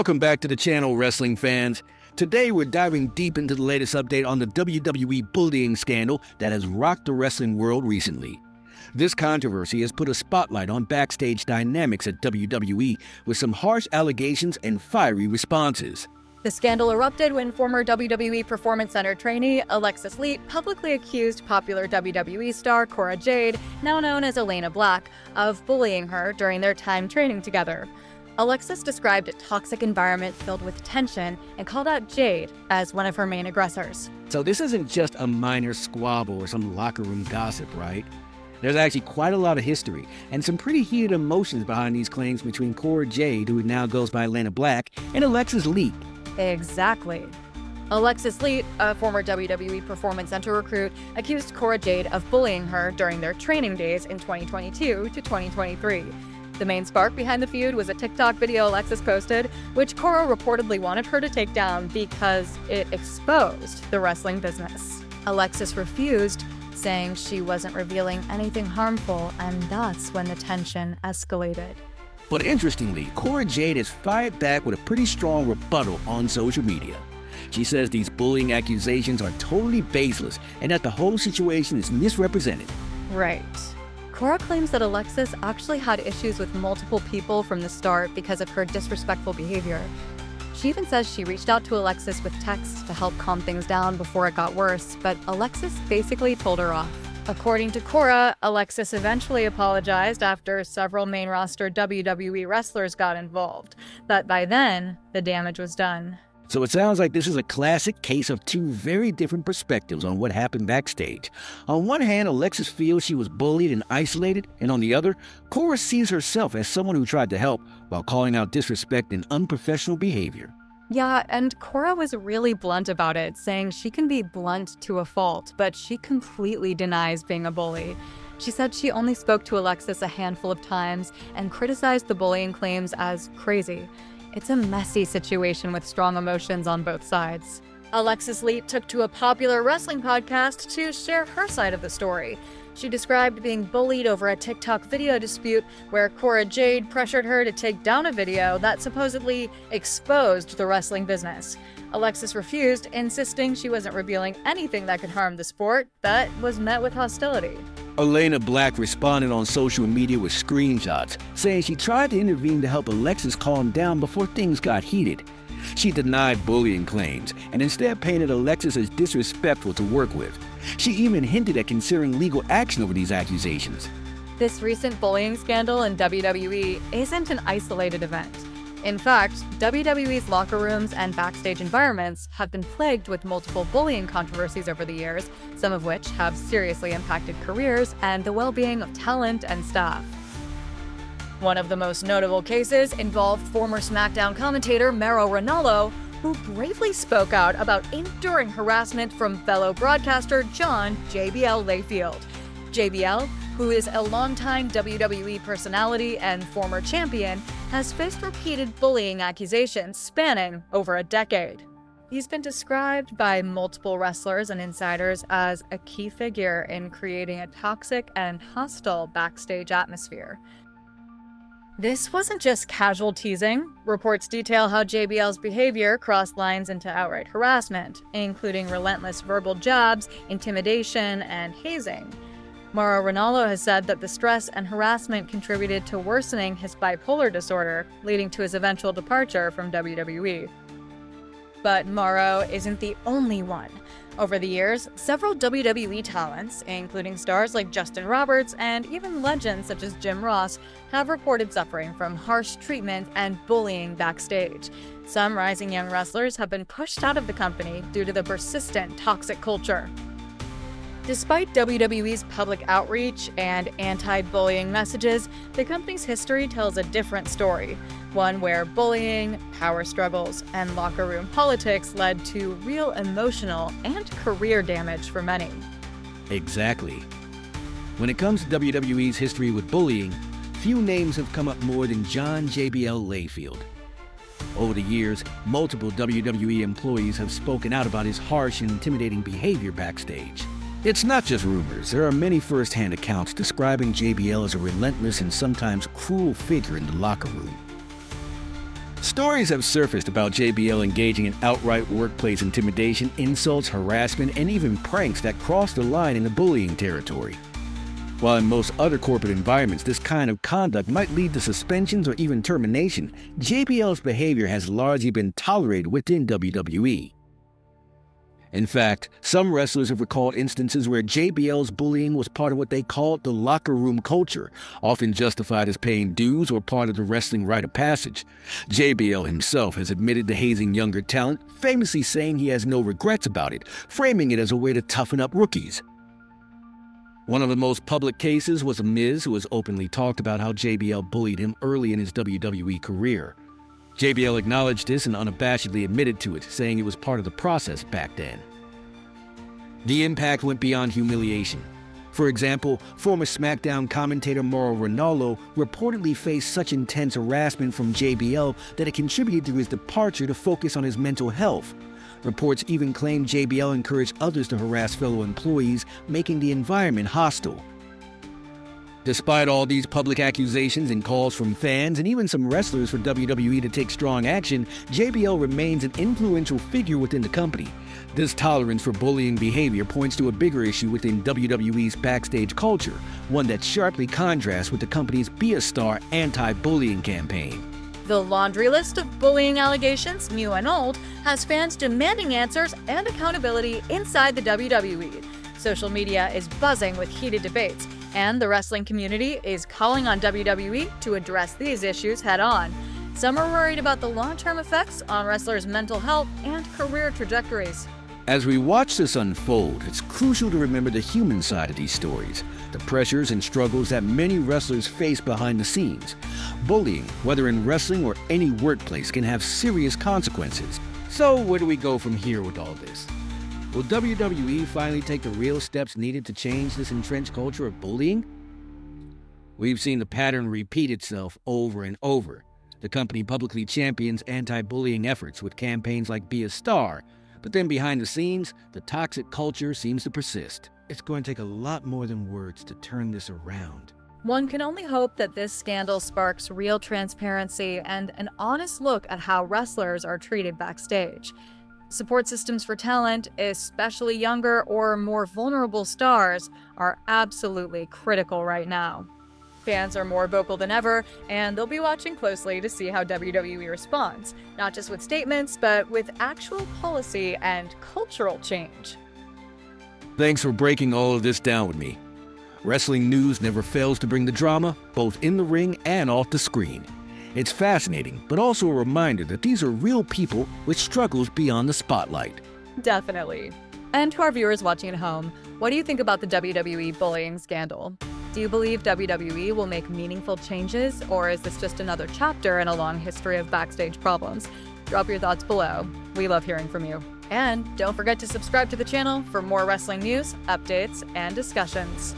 Welcome back to the channel, wrestling fans. Today we're diving deep into the latest update on the WWE bullying scandal that has rocked the wrestling world recently. This controversy has put a spotlight on backstage dynamics at WWE with some harsh allegations and fiery responses. The scandal erupted when former WWE Performance Center trainee Alexis Lete publicly accused popular WWE star Cora Jade, now known as Elayna Black, of bullying her during their time training together. Alexis described a toxic environment filled with tension and called out Jade as one of her main aggressors. So this isn't just a minor squabble or some locker room gossip, right? There's actually quite a lot of history and some pretty heated emotions behind these claims between Cora Jade, who now goes by Elayna Black, and Alexis Lete. Exactly. Alexis Lete, a former WWE Performance Center recruit, accused Cora Jade of bullying her during their training days in 2022 to 2023. The main spark behind the feud was a TikTok video Alexis posted, which Cora reportedly wanted her to take down because it exposed the wrestling business. Alexis refused, saying she wasn't revealing anything harmful, and that's when the tension escalated. But interestingly, Cora Jade has fired back with a pretty strong rebuttal on social media. She says these bullying accusations are totally baseless and that the whole situation is misrepresented. Right. Cora claims that Alexis actually had issues with multiple people from the start because of her disrespectful behavior. She even says she reached out to Alexis with texts to help calm things down before it got worse, but Alexis basically told her off. According to Cora, Alexis eventually apologized after several main roster WWE wrestlers got involved, but by then, the damage was done. So it sounds like this is a classic case of two very different perspectives on what happened backstage. On one hand, Alexis feels she was bullied and isolated, and on the other, Cora sees herself as someone who tried to help while calling out disrespect and unprofessional behavior. Yeah, and Cora was really blunt about it, saying she can be blunt to a fault, but she completely denies being a bully. She said she only spoke to Alexis a handful of times and criticized the bullying claims as crazy. It's a messy situation with strong emotions on both sides. Alexis Lete took to a popular wrestling podcast to share her side of the story. She described being bullied over a TikTok video dispute where Cora Jade pressured her to take down a video that supposedly exposed the wrestling business. Alexis refused, insisting she wasn't revealing anything that could harm the sport, but was met with hostility. Elayna Black responded on social media with screenshots, saying she tried to intervene to help Alexis calm down before things got heated. She denied bullying claims and instead painted Alexis as disrespectful to work with. She even hinted at considering legal action over these accusations. This recent bullying scandal in WWE isn't an isolated event. In fact, WWE's locker rooms and backstage environments have been plagued with multiple bullying controversies over the years, some of which have seriously impacted careers and the well-being of talent and staff. One of the most notable cases involved former SmackDown commentator Mauro Ranallo, who bravely spoke out about enduring harassment from fellow broadcaster John JBL Layfield. JBL, who is a longtime WWE personality and former champion, has faced repeated bullying accusations spanning over a decade. He's been described by multiple wrestlers and insiders as a key figure in creating a toxic and hostile backstage atmosphere. This wasn't just casual teasing. Reports detail how JBL's behavior crossed lines into outright harassment, including relentless verbal jabs, intimidation, and hazing. Mauro Ranallo has said that the stress and harassment contributed to worsening his bipolar disorder, leading to his eventual departure from WWE. But Mauro isn't the only one. Over the years, several WWE talents, including stars like Justin Roberts and even legends such as Jim Ross, have reported suffering from harsh treatment and bullying backstage. Some rising young wrestlers have been pushed out of the company due to the persistent toxic culture. Despite WWE's public outreach and anti-bullying messages, the company's history tells a different story, one where bullying, power struggles, and locker room politics led to real emotional and career damage for many. Exactly. When it comes to WWE's history with bullying, few names have come up more than John JBL Layfield. Over the years, multiple WWE employees have spoken out about his harsh and intimidating behavior backstage. It's not just rumors. There are many first-hand accounts describing JBL as a relentless and sometimes cruel figure in the locker room. Stories have surfaced about JBL engaging in outright workplace intimidation, insults, harassment, and even pranks that cross the line into bullying territory. While in most other corporate environments this kind of conduct might lead to suspensions or even termination, JBL's behavior has largely been tolerated within WWE. In fact, some wrestlers have recalled instances where JBL's bullying was part of what they called the locker room culture, often justified as paying dues or part of the wrestling rite of passage. JBL himself has admitted to hazing younger talent, famously saying he has no regrets about it, framing it as a way to toughen up rookies. One of the most public cases was Miz, who has openly talked about how JBL bullied him early in his WWE career. JBL acknowledged this and unabashedly admitted to it, saying it was part of the process back then. The impact went beyond humiliation. For example, former SmackDown commentator Mauro Ranallo reportedly faced such intense harassment from JBL that it contributed to his departure to focus on his mental health. Reports even claim JBL encouraged others to harass fellow employees, making the environment hostile. Despite all these public accusations and calls from fans and even some wrestlers for WWE to take strong action, JBL remains an influential figure within the company. This tolerance for bullying behavior points to a bigger issue within WWE's backstage culture, one that sharply contrasts with the company's Be a Star anti-bullying campaign. The laundry list of bullying allegations, new and old, has fans demanding answers and accountability inside the WWE. Social media is buzzing with heated debates, and the wrestling community is calling on WWE to address these issues head-on. Some are worried about the long-term effects on wrestlers' mental health and career trajectories. As we watch this unfold, it's crucial to remember the human side of these stories, the pressures and struggles that many wrestlers face behind the scenes. Bullying, whether in wrestling or any workplace, can have serious consequences. So where do we go from here with all this? Will WWE finally take the real steps needed to change this entrenched culture of bullying? We've seen the pattern repeat itself over and over. The company publicly champions anti-bullying efforts with campaigns like Be a Star, but then behind the scenes, the toxic culture seems to persist. It's going to take a lot more than words to turn this around. One can only hope that this scandal sparks real transparency and an honest look at how wrestlers are treated backstage. Support systems for talent, especially younger or more vulnerable stars, are absolutely critical right now. Fans are more vocal than ever, and they'll be watching closely to see how WWE responds, not just with statements, but with actual policy and cultural change. Thanks for breaking all of this down with me. Wrestling news never fails to bring the drama, both in the ring and off the screen. It's fascinating, but also a reminder that these are real people with struggles beyond the spotlight. Definitely. And to our viewers watching at home, what do you think about the WWE bullying scandal? Do you believe WWE will make meaningful changes, or is this just another chapter in a long history of backstage problems? Drop your thoughts below. We love hearing from you. And don't forget to subscribe to the channel for more wrestling news, updates, and discussions.